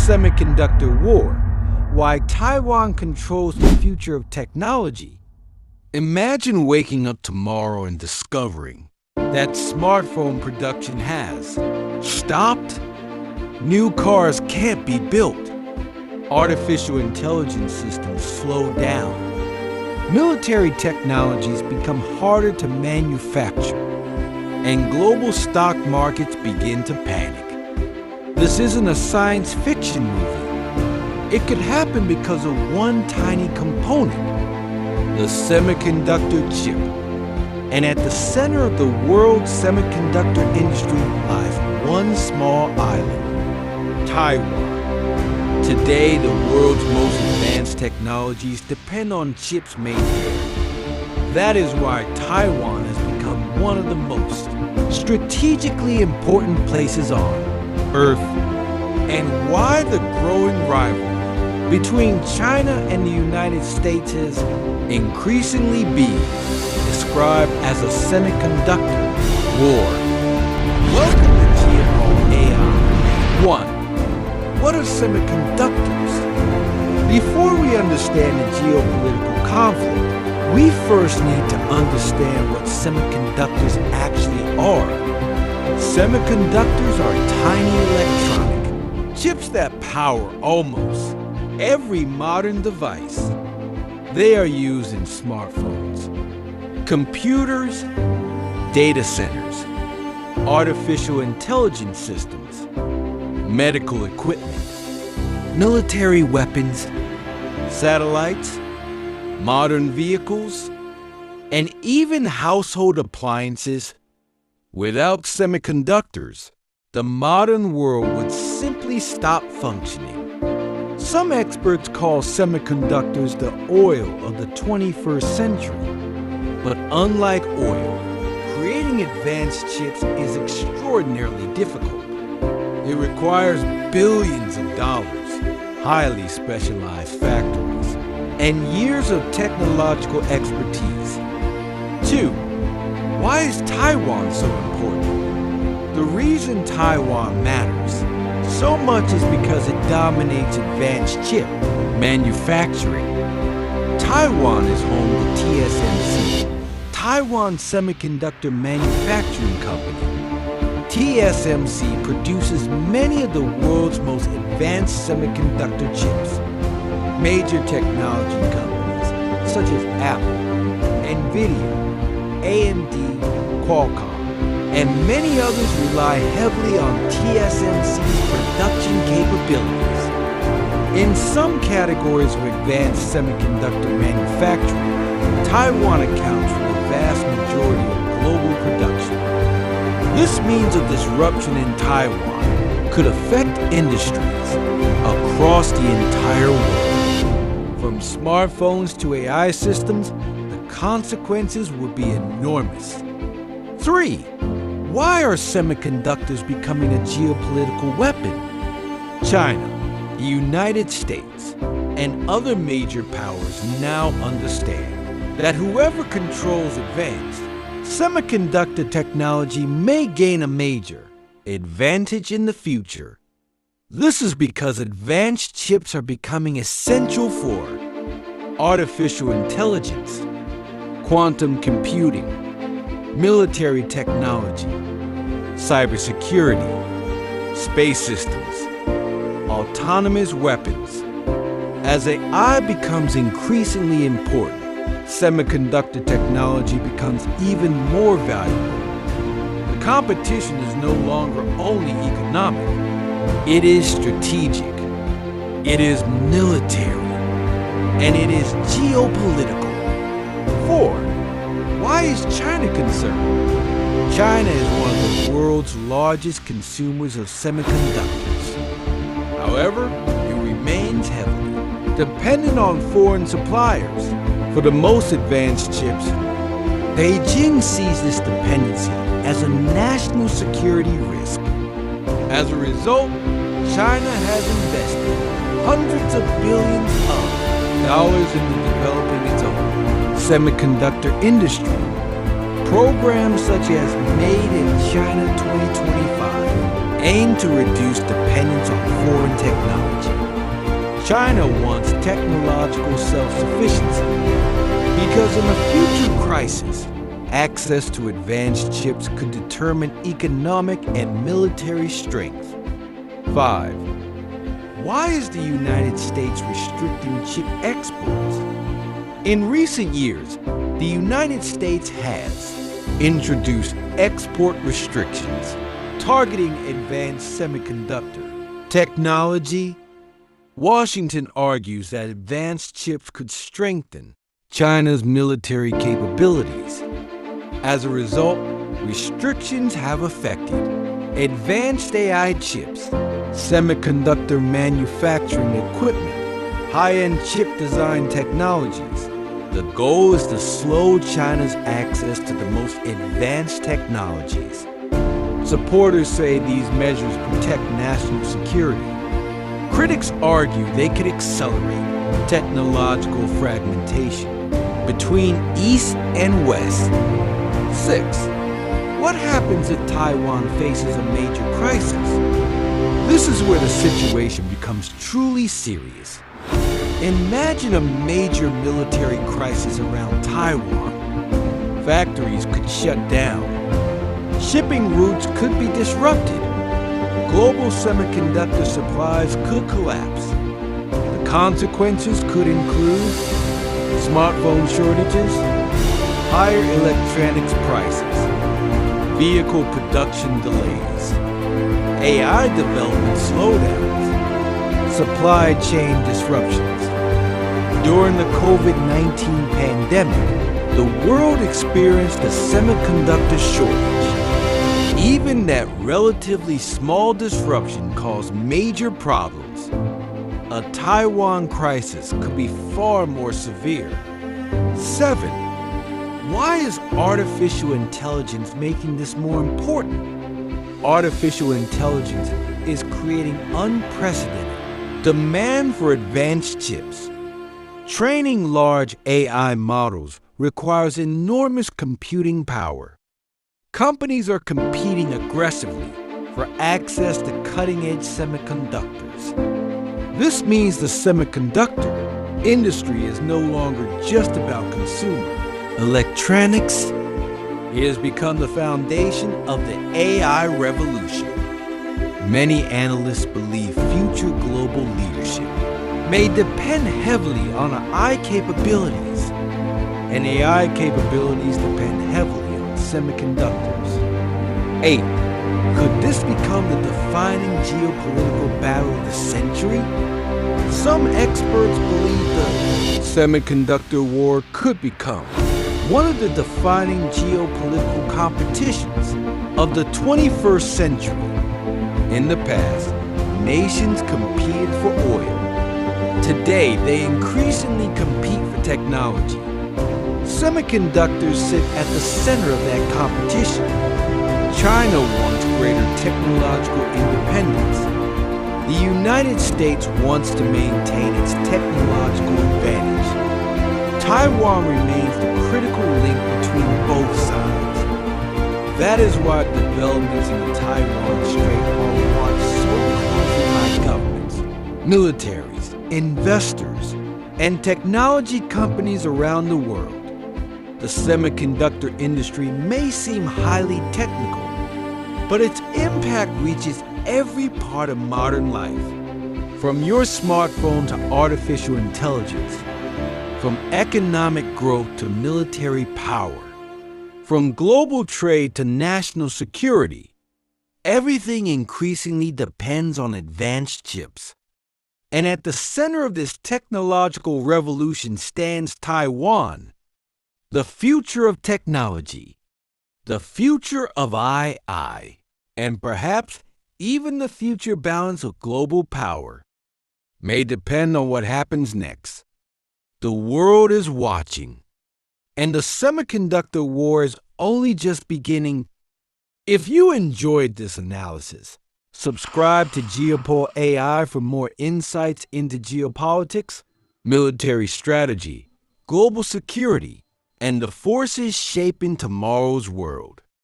Semiconductor War, why Taiwan controls the future of technology. Imagine waking up tomorrow and discovering that smartphone production has stopped. New cars can't be built. Artificial intelligence systems slow down. Military technologies become harder to manufacture. And global stock markets begin to panic. This isn't a science fiction movie. It could happen because of one tiny component, the semiconductor chip. And at the center of the world's semiconductor industry lies one small island, Taiwan. Today, the world's most advanced technologies depend on chips made here. That is why Taiwan has become one of the most strategically important places on Earth, and why the growing rivalry between China and the United States is increasingly being described as a semiconductor war. Welcome to Geopol AI. 1. What are semiconductors? Before we understand the geopolitical conflict, we first need to understand what semiconductors actually are. Semiconductors are tiny electronic chips that power almost every modern device. They are used in smartphones, computers, data centers, artificial intelligence systems, medical equipment, military weapons, satellites, modern vehicles, and even household appliances. Without semiconductors, the modern world would simply stop functioning. Some experts call semiconductors the oil of the 21st century. But unlike oil, creating advanced chips is extraordinarily difficult. It requires billions of dollars, highly specialized factories, and years of technological expertise. 2. Why is Taiwan so important? The reason Taiwan matters so much is because it dominates advanced chip manufacturing. Taiwan is home to TSMC, Taiwan Semiconductor Manufacturing Company. TSMC produces many of the world's most advanced semiconductor chips. Major technology companies such as Apple, NVIDIA, AMD, Qualcomm, and many others rely heavily on TSMC's production capabilities. In some categories of advanced semiconductor manufacturing, Taiwan accounts for the vast majority of global production. This means a disruption in Taiwan could affect industries across the entire world. From smartphones to AI systems, consequences would be enormous. 3. Why are semiconductors becoming a geopolitical weapon? China, the United States, and other major powers now understand that whoever controls advanced semiconductor technology may gain a major advantage in the future. This is because advanced chips are becoming essential for artificial intelligence, quantum computing, military technology, cybersecurity, space systems, autonomous weapons. As AI becomes increasingly important, semiconductor technology becomes even more valuable. The competition is no longer only economic, it is strategic, it is military, and it is geopolitical. 4. Why is China concerned? China is one of the world's largest consumers of semiconductors. However, it remains heavily dependent on foreign suppliers. For the most advanced chips, Beijing sees this dependency as a national security risk. As a result, China has invested hundreds of billions of dollars into developing its own semiconductor industry. Programs such as Made in China 2025 aim to reduce dependence on foreign technology. China wants technological self-sufficiency because in a future crisis, access to advanced chips could determine economic and military strength. 5. Why is the United States restricting chip exports? In recent years, the United States has introduced export restrictions targeting advanced semiconductor technology. Washington argues that advanced chips could strengthen China's military capabilities. As a result, restrictions have affected advanced AI chips, semiconductor manufacturing equipment, high-end chip design technologies. The goal is to slow China's access to the most advanced technologies. Supporters say these measures protect national security. Critics argue they could accelerate technological fragmentation between East and West. 6. What happens if Taiwan faces a major crisis? This is where the situation becomes truly serious. Imagine a major military crisis around Taiwan. Factories could shut down. Shipping routes could be disrupted. Global semiconductor supplies could collapse. The consequences could include smartphone shortages, higher electronics prices, vehicle production delays, AI development slowdowns, supply chain disruptions. During the COVID-19 pandemic, the world experienced a semiconductor shortage. Even that relatively small disruption caused major problems. A Taiwan crisis could be far more severe. 7. Why is artificial intelligence making this more important? Artificial intelligence is creating unprecedented demand for advanced chips. Training large AI models requires enormous computing power. Companies are competing aggressively for access to cutting-edge semiconductors. This means the semiconductor industry is no longer just about consumer electronics. It has become the foundation of the AI revolution. Many analysts believe future global leadership may depend heavily on AI capabilities, and AI capabilities depend heavily on semiconductors. 8. Could this become the defining geopolitical battle of the century? Some experts believe the Semiconductor War could become one of the defining geopolitical competitions of the 21st century. In the past, nations competed for oil. Today, they increasingly compete for technology. Semiconductors sit at the center of that competition. China wants greater technological independence. The United States wants to maintain its technological advantage. Taiwan remains the critical link between both sides. That is why developments in the Taiwan Strait are watched so closely by governments, militaries, investors, and technology companies around the world. The semiconductor industry may seem highly technical, but its impact reaches every part of modern life. From your smartphone to artificial intelligence, from economic growth to military power, from global trade to national security, everything increasingly depends on advanced chips. And at the center of this technological revolution stands Taiwan, the future of technology, the future of AI, and perhaps even the future balance of global power may depend on what happens next. The world is watching, and the semiconductor war is only just beginning. If you enjoyed this analysis, subscribe to Geopol AI for more insights into geopolitics, military strategy, global security, and the forces shaping tomorrow's world.